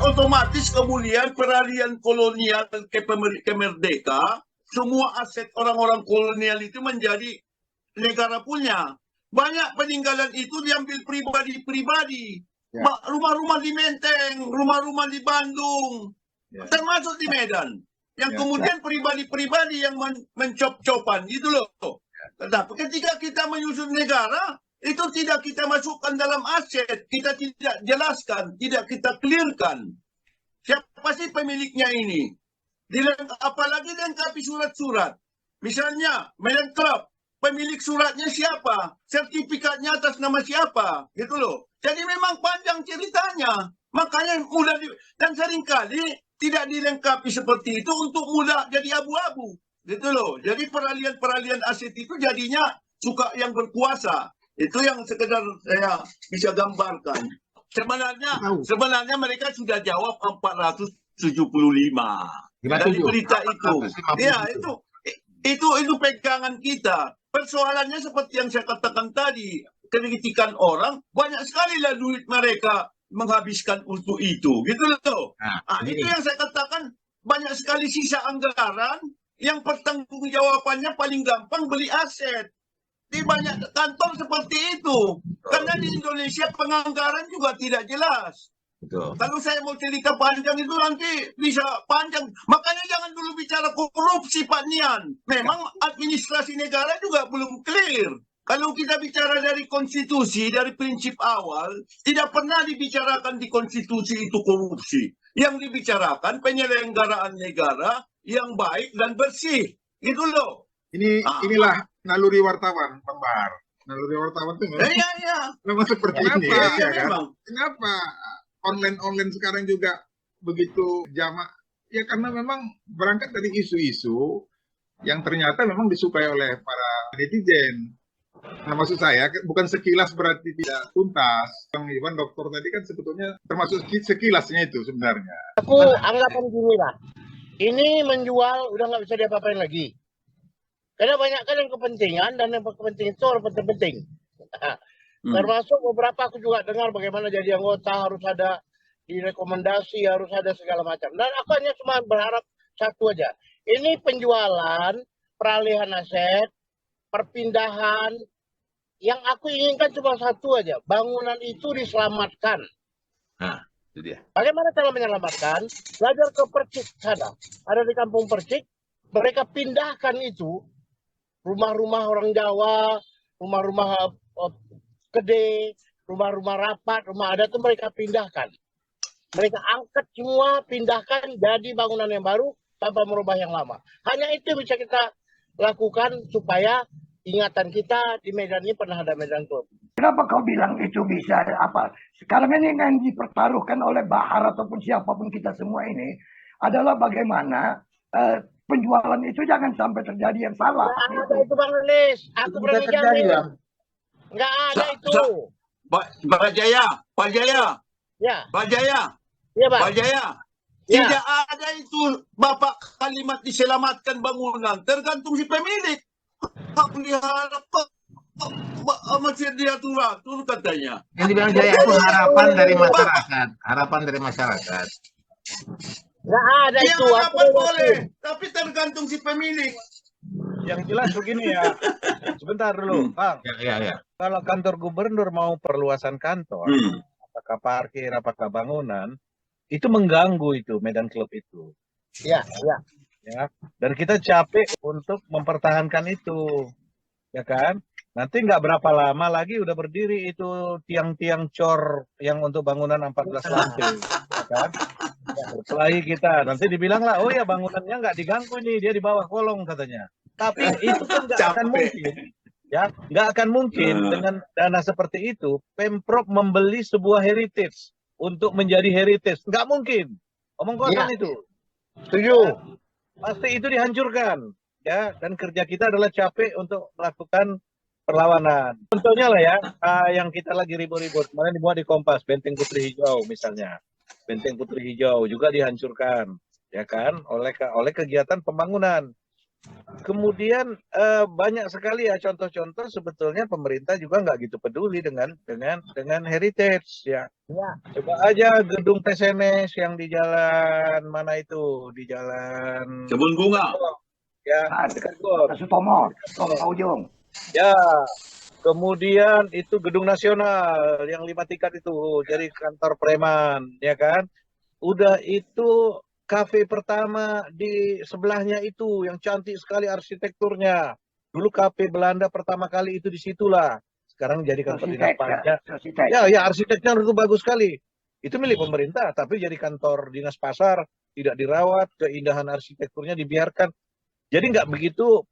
otomatis kemudian peralihan kolonial ke merdeka, semua aset orang-orang kolonial itu menjadi negara punya. Banyak peninggalan itu diambil pribadi-pribadi. Ya. Rumah-rumah di Menteng, rumah-rumah di Bandung, ya, termasuk di Medan. Yang ya, kemudian pribadi-pribadi yang mencop-copan gitu loh. Tetapi ketika kita menyusun negara, itu tidak kita masukkan dalam aset, kita tidak jelaskan, tidak kita clearkan. Siapa sih pemiliknya ini? Apalagi dilengkapi surat-surat. Misalnya, Medan Club, pemilik suratnya siapa? Sertifikatnya atas nama siapa? Gitu loh. Jadi memang panjang ceritanya. Makanya mudah dan seringkali tidak dilengkapi seperti itu untuk mudah jadi abu-abu. Gitu loh. Jadi peralihan aset itu jadinya suka yang berkuasa. Itu yang sekedar saya bisa gambarkan. Sebenarnya mereka sudah jawab 475. Dari berita itu. Ya, itu pegangan kita. Persoalannya seperti yang saya katakan tadi, kritikan orang, banyak sekali lah duit mereka menghabiskan untuk itu. Gitu loh. Itu yang saya katakan, banyak sekali sisa anggaran yang pertanggungjawabannya paling gampang beli aset. Di banyak kantor seperti itu. Karena di Indonesia penganggaran juga tidak jelas. Betul. Kalau saya mau cerita panjang itu nanti bisa panjang. Makanya jangan dulu bicara korupsi, Pak Nian. Memang administrasi negara juga belum clear. Kalau kita bicara dari konstitusi, dari prinsip awal, tidak pernah dibicarakan di konstitusi itu korupsi. Yang dibicarakan penyelenggaraan negara yang baik dan bersih. Gitu loh. Inilah naluri wartawan, Bang Bahar. Naluri wartawan itu memang seperti ini. Kan? Kenapa online sekarang juga begitu jamak? Ya karena memang berangkat dari isu-isu yang ternyata memang disukai oleh para netizen. Nah, maksud saya bukan sekilas berarti tidak tuntas. Bang Iwan, dokter tadi kan sebetulnya termasuk sekilasnya itu sebenarnya. Aku anggapan gini lah. Ini menjual udah nggak bisa diapa-apain lagi. Karena banyak kan yang kepentingan dan yang kepentingan itu orang penting-penting. Termasuk beberapa aku juga dengar bagaimana jadi anggota harus ada direkomendasi, harus ada segala macam. Dan aku hanya cuma berharap satu aja. Ini penjualan, peralihan aset, perpindahan. Yang aku inginkan cuma satu aja. Bangunan itu diselamatkan. Nah, itu dia. Bagaimana cara menyelamatkan? Belajar ke Percik sana. Ada di kampung Percik. Mereka pindahkan itu. Rumah-rumah orang Jawa, rumah-rumah gede, rumah-rumah rapat, rumah adat itu mereka pindahkan. Mereka angkat semua, pindahkan jadi bangunan yang baru tanpa merubah yang lama. Hanya itu yang bisa kita lakukan supaya ingatan kita di Medan ini pernah ada Medan Club. Kenapa kau bilang itu bisa apa? Sekarang ini yang dipertaruhkan oleh Bahar ataupun siapapun kita semua ini adalah bagaimana penjualan itu jangan sampai terjadi yang salah. Nggak ada itu Bang Lelis. Aku berani jamin. Nggak ada itu. Pak Jaya. Ya. Pak Jaya. Ya, Pak. Pak Jaya. Ya. Tidak ada itu Bapak kalimat diselamatkan bangunan. Tergantung si pemilik. Hak pelihara masih diatur katanya. Yang dibilang Jaya itu harapan dari masyarakat. Harapan dari masyarakat. Nggak ada ya, itu. Harapan boleh. Tapi tergantung si pemilik. Yang jelas begini ya. Sebentar dulu, Bang. Ya. Kalau kantor gubernur mau perluasan kantor, apakah parkir, apakah bangunan, itu mengganggu itu Medan Club itu. Ya. Ya. Dan kita capek untuk mempertahankan itu. Ya kan? Nanti nggak berapa lama lagi udah berdiri itu tiang-tiang cor yang untuk bangunan 14 lantai. Ya kan? Selain kita, nanti dibilang lah, oh ya bangunannya nggak diganggu nih, dia di bawah kolong katanya. Tapi itu kan nggak akan mungkin. Ya, nggak akan mungkin dengan dana seperti itu, Pemprov membeli sebuah heritage untuk menjadi heritage. Nggak mungkin. Omong kosong itu. Setuju. Pasti itu dihancurkan. Ya, dan kerja kita adalah capek untuk melakukan perlawanan. Contohnya lah ya, yang kita lagi ribut-ribut. Kemarin dimuat di Kompas, Benteng Putri Hijau misalnya. Benteng Putri Hijau juga dihancurkan, ya kan, oleh kegiatan pembangunan. Kemudian banyak sekali ya contoh-contoh sebetulnya pemerintah juga nggak gitu peduli dengan heritage ya. Ya. Coba aja gedung TSMS yang di jalan mana itu, di jalan Kebun bunga. ya, Dekat Bogor. Sutomo, ujung. Ya, kemudian itu gedung nasional yang 5 tingkat itu jadi kantor preman, ya kan? Udah itu kafe pertama di sebelahnya itu yang cantik sekali arsitekturnya. Dulu kafe Belanda pertama kali itu di situlah. Sekarang jadi kantor dinas pajak. Ya, arsiteknya itu bagus sekali. Itu milik pemerintah, tapi jadi kantor dinas pasar, tidak dirawat, keindahan arsitekturnya dibiarkan. Jadi nggak begitu,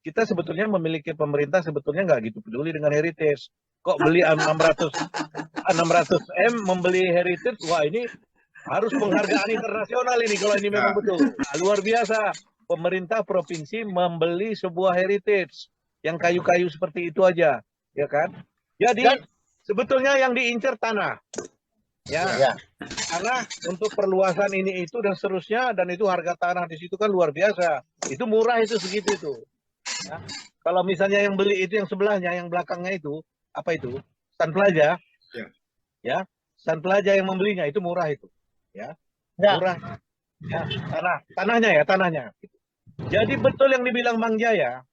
kita sebetulnya memiliki pemerintah sebetulnya nggak gitu peduli dengan heritage. Kok beli 600 M membeli heritage, wah ini harus penghargaan internasional ini kalau ini memang betul. Nah, luar biasa, pemerintah provinsi membeli sebuah heritage yang kayu-kayu seperti itu aja, ya kan? Jadi sebetulnya yang diincar tanah. Ya, tanah untuk perluasan ini itu dan seterusnya, dan itu harga tanah di situ kan luar biasa. Itu murah itu segitu itu. Ya. Kalau misalnya yang beli itu yang sebelahnya, yang belakangnya itu apa itu? Sun Plaza. Ya, Sun Plaza yang membelinya itu murah itu. Ya. Murah. Ya, tanahnya. Jadi betul yang dibilang Mang Jaya.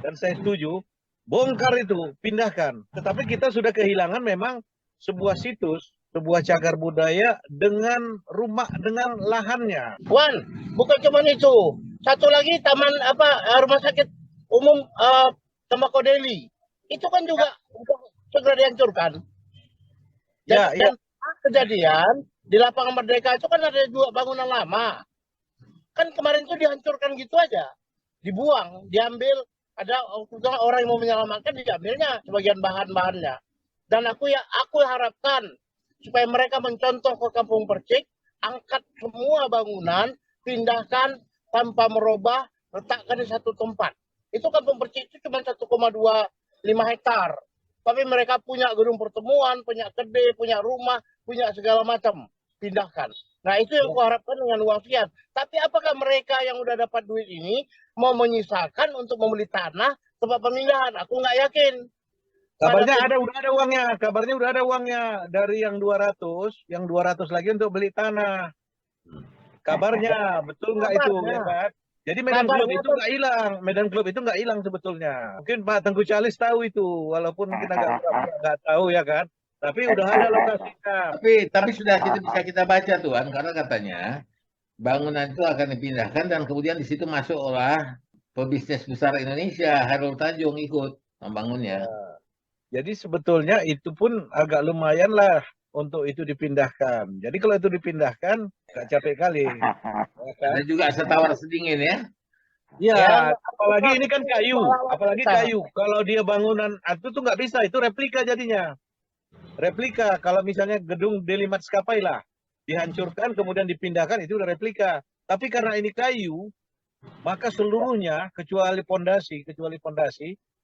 Dan saya setuju, bongkar itu, pindahkan. Tetapi kita sudah kehilangan memang sebuah situs, sebuah cagar budaya dengan rumah, dengan lahannya. Wan, bukan cuma itu. Satu lagi taman rumah sakit umum Tembakau Deli. Itu kan juga segera dihancurkan. Dan kejadian di Lapangan Merdeka itu kan ada dua bangunan lama. Kan kemarin itu dihancurkan gitu aja. Dibuang, diambil, ada orang yang mau menyelamatkan, diambilnya sebagian bahan-bahannya. Dan aku harapkan supaya mereka mencontoh ke Kampung Percik, angkat semua bangunan, pindahkan tanpa merubah, letakkan di satu tempat. Itu Kampung Percik itu cuma 1,25 hektar. Tapi mereka punya gedung pertemuan, punya kedai, punya rumah, punya segala macam. Pindahkan. Nah itu yang aku harapkan dengan uang sekian. Tapi apakah mereka yang udah dapat duit ini mau menyisakan untuk membeli tanah tempat pemindahan? Aku nggak yakin. Kabarnya udah ada uangnya dari yang 200 lagi untuk beli tanah. Kabarnya, betul nggak itu, ya kan? Jadi Medan Club itu nggak hilang, sebetulnya. Mungkin Pak Tengku Calis tahu itu, walaupun kita nggak tahu ya kan. Tapi udah ada lokasinya. Tapi sudah bisa kita baca Tuhan, karena katanya bangunan itu akan dipindahkan dan kemudian di situ masuklah pebisnis besar Indonesia, Hairul Tanjung ikut membangunnya. Jadi sebetulnya itu pun agak lumayan lah untuk itu dipindahkan. Jadi kalau itu dipindahkan, nggak capek kali. Ada juga setawar sedingin ya. Ya, apalagi ini kan kayu. Kalau dia bangunan itu tuh nggak bisa, itu replika jadinya. Replika, kalau misalnya gedung D5 Maskapai lah, dihancurkan kemudian dipindahkan, itu udah replika. Tapi karena ini kayu, maka seluruhnya kecuali pondasi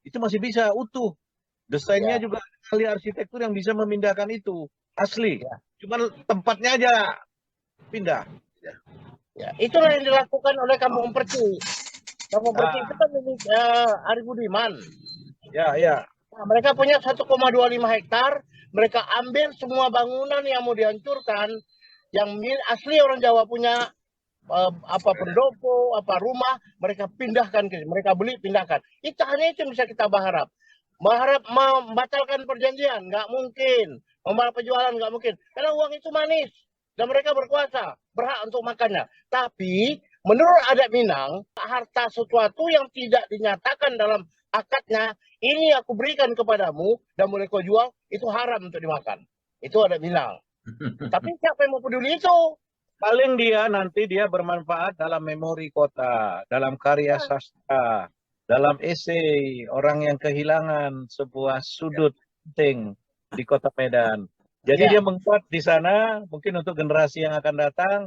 itu masih bisa utuh. Desainnya juga ahli arsitektur yang bisa memindahkan itu asli. Cuman tempatnya aja pindah. Ya, itulah yang dilakukan oleh Kampung Percik. Kampung Percik itu kan milik Ari Budiman. Ya. Nah, mereka punya 1,25 hektar. Mereka ambil semua bangunan yang mau dihancurkan, yang asli orang Jawa punya, pendopo, rumah, mereka pindahkan, mereka beli, pindahkan. Itu hanya itu yang bisa kita berharap. Membatalkan perjanjian nggak mungkin, membatalkan penjualan nggak mungkin, karena uang itu manis dan mereka berkuasa, berhak untuk makannya. Tapi menurut adat Minang, harta sesuatu yang tidak dinyatakan dalam akadnya, ini aku berikan kepadamu dan boleh kau jual, itu haram untuk dimakan. Itu adat Minang. Tapi siapa yang mau peduli itu? Paling nanti dia bermanfaat dalam memori kota, dalam karya sastra, dalam esai orang yang kehilangan sebuah sudut penting di kota Medan. Jadi dia menguat di sana, mungkin untuk generasi yang akan datang,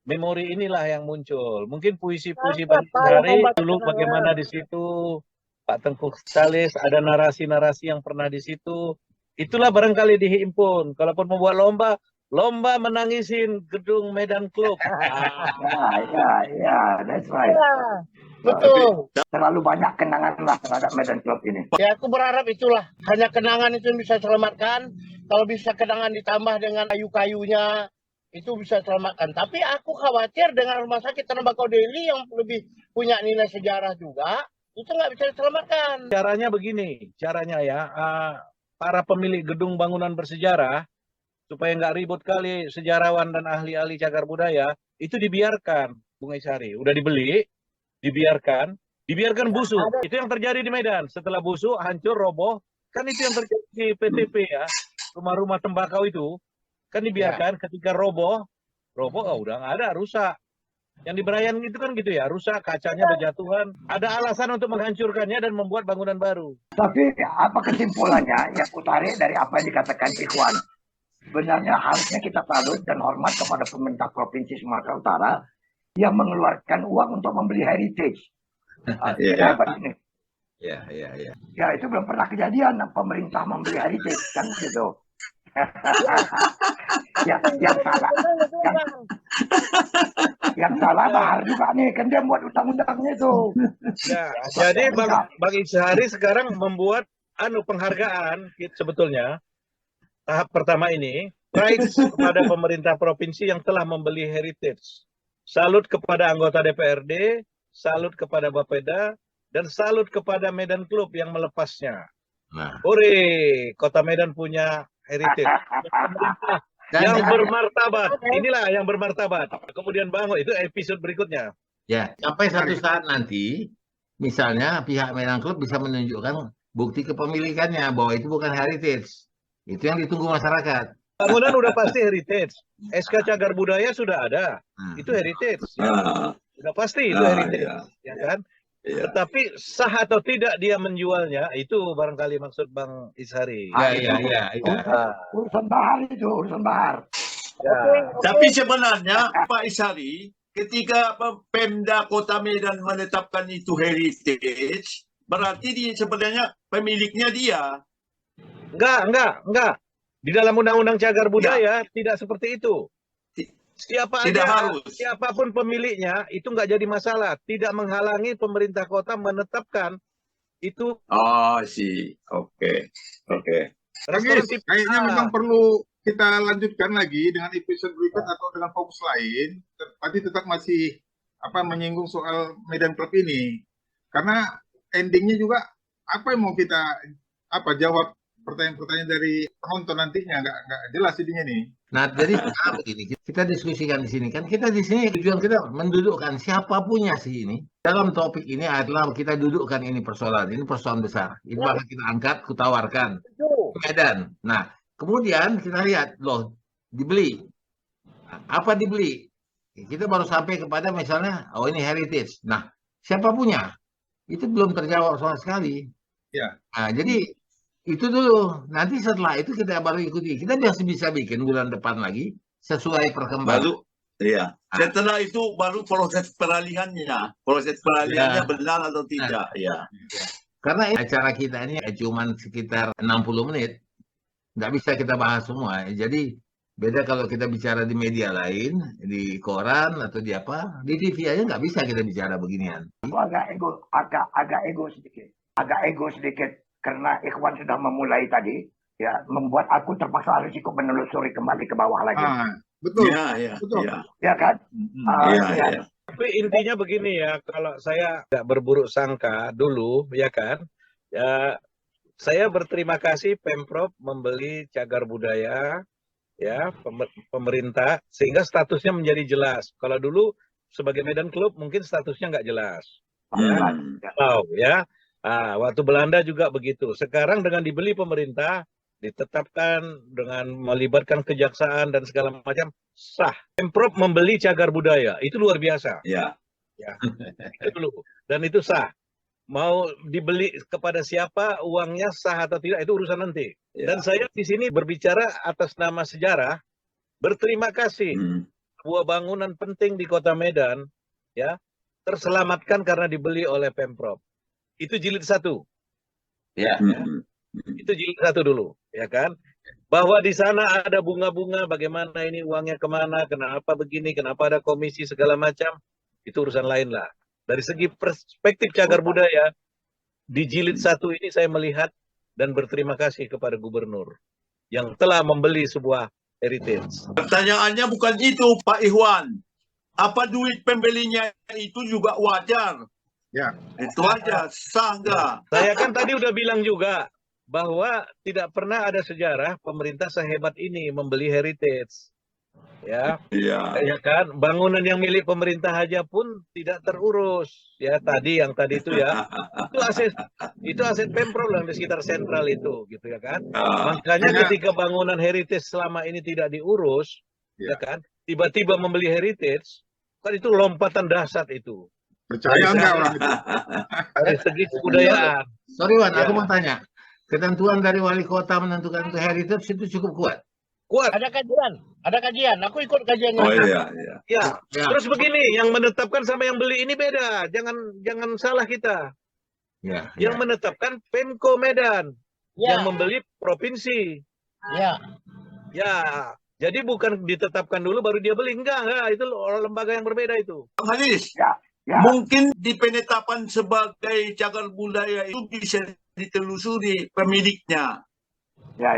memori inilah yang muncul. Mungkin puisi-puisi Bandari dulu bagaimana di situ, Pak Tengku Calis, ada narasi-narasi yang pernah di situ. Itulah barangkali dihimpun. Kalaupun membuat lomba, lomba menangisin gedung Medan Club. Ya, that's right. Ya, betul. Terlalu banyak kenangan lah terhadap Medan Club ini. Ya, aku berharap itulah. Hanya kenangan itu yang bisa selamatkan. Kalau bisa kenangan ditambah dengan kayu-kayunya, itu bisa selamatkan. Tapi aku khawatir dengan rumah sakit Tembakau Deli yang lebih punya nilai sejarah juga, itu nggak bisa diselamatkan. Caranya begini, caranya ya, para pemilik gedung bangunan bersejarah, supaya nggak ribut kali sejarawan dan ahli-ahli cagar budaya, itu dibiarkan, Bung Ishari. Udah dibeli, dibiarkan busuk. Itu yang terjadi di Medan. Setelah busuk, hancur, roboh. Kan itu yang terjadi di PTP ya. Rumah-rumah tembakau itu, kan dibiarkan ketika roboh, udah nggak ada, rusak. Yang di Berayan itu kan gitu ya, rusak, kacanya berjatuhan. Ada alasan untuk menghancurkannya dan membuat bangunan baru. Tapi apa kesimpulannya yang kutarik dari apa yang dikatakan Ikhwan? Sebenarnya harusnya kita salut dan hormat kepada pemerintah Provinsi Sumatera Utara yang mengeluarkan uang untuk membeli heritage. Ini. Ya, itu belum pernah kejadian pemerintah membeli heritage kan gitu. yang salah Bahar juga nih, kan dia buat undang-undangnya itu. Ya, jadi Bang Ishari sekarang membuat penghargaan sebetulnya. Tahap pertama ini, prize kepada pemerintah provinsi yang telah membeli heritage. Salut kepada anggota DPRD, salut kepada Bapeda, dan salut kepada Medan Club yang melepasnya. Hore, Kota Medan punya heritage. Yang bermartabat, inilah yang bermartabat. Kemudian bangun, itu episode berikutnya. Ya, sampai satu saat nanti, misalnya pihak Medan Club bisa menunjukkan bukti kepemilikannya bahwa itu bukan heritage. Itu yang ditunggu masyarakat. Bangunan udah pasti heritage. SK Cagar Budaya sudah ada. Itu heritage. Ya. Sudah pasti itu heritage. Ya kan? Tetapi sah atau tidak dia menjualnya, itu barangkali maksud Bang Ishari. Iya. Urusan Bahar itu, urusan Bahar. Ya. Tapi sebenarnya Pak Ishari, ketika Pemda Kota Medan menetapkan itu heritage, berarti sebenarnya pemiliknya dia. Enggak. Di dalam Undang-Undang Cagar Budaya tidak seperti itu. Siapapun pemiliknya itu nggak jadi masalah. Tidak menghalangi pemerintah kota menetapkan itu. Oh, sih. Oke. Kayaknya memang perlu kita lanjutkan lagi dengan episode berikut atau dengan fokus lain. Tapi tetap masih menyinggung soal Medan Club ini. Karena endingnya juga apa yang mau kita jawab pertanyaan-pertanyaan dari penonton nantinya nggak jelas intinya nih. Nah, jadi begini, kita diskusikan di sini kan, kita di sini tujuan kita mendudukkan siapapunnya sih ini. Dalam topik ini adalah kita dudukkan ini persoalan besar. Ini bakal kita angkat, kutawarkan Medan. Nah, kemudian kita lihat loh dibeli. Apa dibeli? Kita baru sampai kepada misalnya, ini heritage. Nah, siapa punya? Itu belum terjawab sama sekali. Ya. Nah, jadi itu dulu. Nanti setelah itu kita baru ikuti. Kita bisa bikin bulan depan lagi sesuai perkembangan. Setelah itu baru proses peralihannya. Benar atau tidak. Ya. Karena acara kita ini cuma sekitar 60 menit. Nggak bisa kita bahas semua. Jadi beda kalau kita bicara di media lain, di koran atau di apa, di TV aja nggak bisa kita bicara beginian. Aku agak ego sedikit. Karena Ikhwan sudah memulai tadi, ya membuat aku terpaksa harus ikut menelusuri kembali ke bawah lagi. Betul. Betul. Ya kan? Tapi intinya begini ya, kalau saya tidak berburuk sangka dulu, ya kan, ya saya berterima kasih Pemprov membeli cagar budaya, ya pemerintah, sehingga statusnya menjadi jelas. Kalau dulu sebagai Medan Club mungkin statusnya nggak jelas. Ya. Waktu Belanda juga begitu. Sekarang dengan dibeli pemerintah, ditetapkan dengan melibatkan kejaksaan dan segala macam, sah. Pemprov membeli cagar budaya, itu luar biasa. Ya. Itu dulu. Dan itu sah. Mau dibeli kepada siapa, uangnya sah atau tidak, itu urusan nanti. Dan saya di sini berbicara atas nama sejarah, berterima kasih. Sebuah bangunan penting di Kota Medan, ya, terselamatkan karena dibeli oleh Pemprov. Itu jilid 1. Ya. Itu jilid 1 dulu, ya kan? Bahwa di sana ada bunga-bunga, bagaimana ini uangnya kemana, kenapa begini, kenapa ada komisi segala macam, itu urusan lain lah. Dari segi perspektif cagar budaya, di jilid 1 ini saya melihat dan berterima kasih kepada gubernur yang telah membeli sebuah heritage. Pertanyaannya bukan itu, Pak Ikhwan. Apa duit pembelinya itu juga wajar? Ya. Itu aja, sah nggak? Saya kan tadi udah bilang juga bahwa tidak pernah ada sejarah pemerintah sehebat ini membeli heritage. Ya, Iya. ya kan, bangunan yang milik pemerintah aja pun tidak terurus. Ya, yang tadi itu ya, itu aset Pemprov yang di sekitar sentral itu, gitu ya kan. Makanya ketika bangunan heritage selama ini tidak diurus, ya kan, tiba-tiba membeli heritage, kan itu lompatan dahsyat itu. Percaya nggak orang itu? Dari segi kebudayaan. Sorry Wan, aku mau tanya. Ketentuan dari wali kota menentukan itu heritage itu cukup kuat. Kuat. Ada kajian. Aku ikut kajiannya. Oh iya, iya. Ya. Terus begini, yang menetapkan sama yang beli ini beda. Jangan salah kita. Ya, Yang menetapkan Pemko Medan, Ya. yang membeli provinsi. Ya. Ya, jadi bukan ditetapkan dulu baru dia beli. Enggak, itu lembaga yang berbeda itu. Bang Hanis, Ya. mungkin di penetapan sebagai cagar budaya itu bisa ditelusuri pemiliknya. Ya.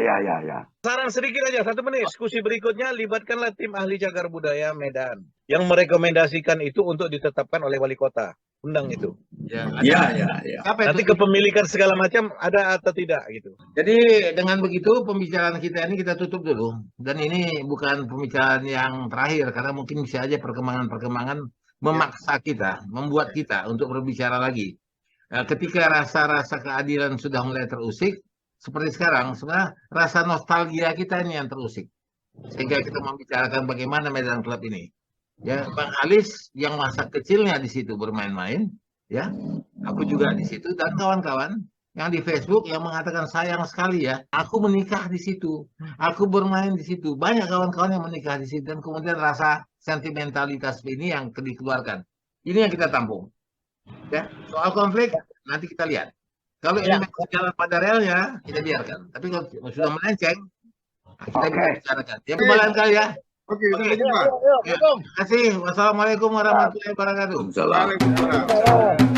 Saran sedikit aja, 1 menit. Diskusi berikutnya, libatkanlah tim ahli cagar budaya Medan yang merekomendasikan itu untuk ditetapkan oleh wali kota. Undang itu. ya. Ya. Apa Nanti itu? kepemilikan segala macam ada atau tidak gitu. Jadi dengan begitu pembicaraan kita ini kita tutup dulu. Dan ini bukan pembicaraan yang terakhir karena mungkin bisa aja perkembangan-perkembangan memaksa kita, membuat kita untuk berbicara lagi. Ketika rasa-rasa keadilan sudah mulai terusik, seperti sekarang, sebenarnya rasa nostalgia kita ini yang terusik. Sehingga kita membicarakan bagaimana Medan Club ini. Ya, Bang Alis yang masa kecilnya di situ bermain-main, ya. Aku juga di situ dan kawan-kawan yang di Facebook yang mengatakan sayang sekali ya, aku menikah di situ, aku bermain di situ. Banyak kawan-kawan yang menikah di situ dan kemudian rasa sentimentalitas ini yang dikeluarkan. Ini yang kita tampung. Ya, soal konflik nanti kita lihat. Kalau ini memang jalan pada relnya, kita biarkan. Tapi kalau sudah melenceng, kita bisa bicarakan. Ya, kembalian kali ya. Oke, sampai jumpa. Terima kasih. Wassalamualaikum warahmatullahi wabarakatuh. Salam. Waalaikumsalam.